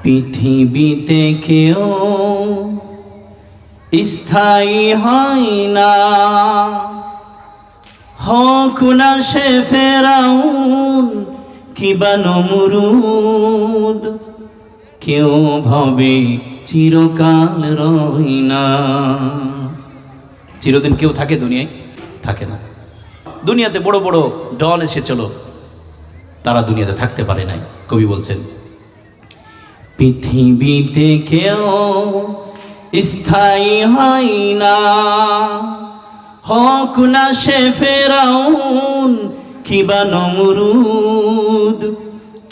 পৃথিবীতে কেউ স্থায়ী হয় না, হোক না সে ফেরাউন কিবা নমরুদ। কেউ ভবে চিরকাল রয় না। চিরদিন কেউ থাকে দুনিয়ায়? থাকে না। দুনিয়াতে বড় বড় ডন এসেছিল, তারা দুনিয়াতে থাকতে পারে নাই। কবি বলছেন, পৃথিবীতে কেউ স্থায়ী হয় না, হোক না সে ফেরাউন কিবা নমরুদ।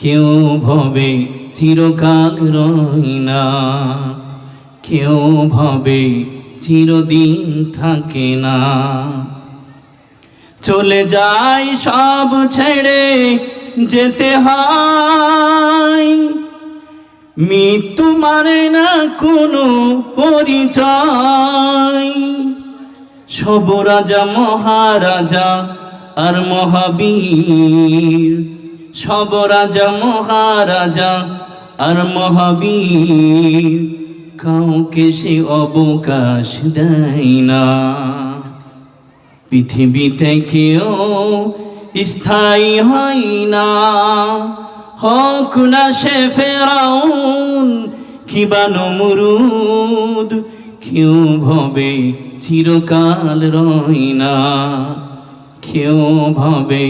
কেউ ভবে চিরকাল রয় না, কেউ ভবে চিরদিন থাকে না। চলে যায় সব ছেড়ে যেতে হয়, মৃত্যু মারে না কোনো পরিচয়। সব রাজা মহারাজা আর মহাবীর, সব রাজা মহারাজা আর মহাবীর, কাউকে সে অবকাশ দেয় না। পৃথিবীতে কেউ স্থায়ী হয় না, হোক না সে ফেরাউন কিবা নমরুদ। কেউ ভবে চিরকাল রয় না, কেউ ভবে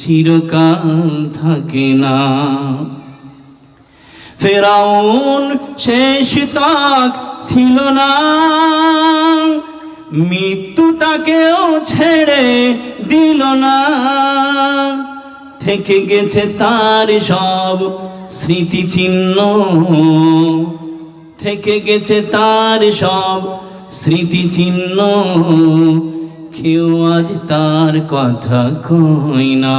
চিরকাল থাকে না। ফেরাউন শেষ তক ছিল না, মৃত্যু তাকেও ছেড়ে দিল না। থেকে গেছে তার সব স্মৃতিচিহ্ন, থেকে গেছে তার সব স্মৃতিচিহ্ন। কেউ আজ তার কথা কয় না।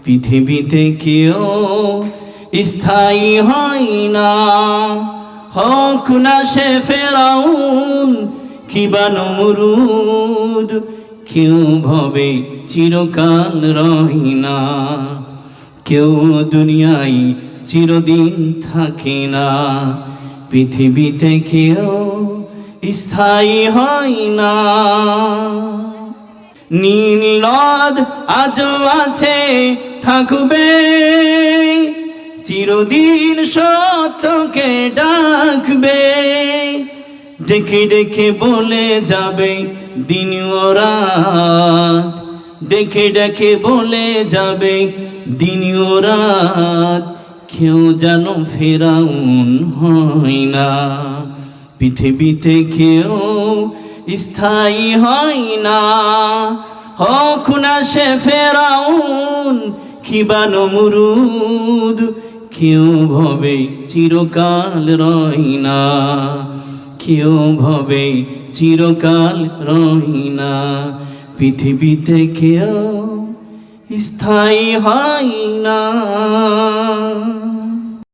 পৃথিবীতে কেউ স্থায়ী হয় না, হোক না সে ফেরাউন কিবা নমরুদ। কেউ ভবে চিরকাল রয় না, কেউ দুনিয়ায় চিরদিন থাকে না। পৃথিবীতে কেউ স্থায়ী হয় না। নীল নদ আজও আছে, থাকবে, চিরদিন সত্যকে ডাকবে। ডেকে ডেকে বলে যাবে দিন ও রাত, ডেকে ডেকে বলে যাবে দিন ও রাত। কেউ যেন ফেরাউন হয় না। পৃথিবীতে কেউ স্থায়ী হয় না, হোক না সে ফেরাউন কিবা নমরুদ। কেউ ভবে চিরকাল রয় না, কেউ ভবে চিরকাল রয় না। পৃথিবীতে কেউ স্থায়ী হয় না।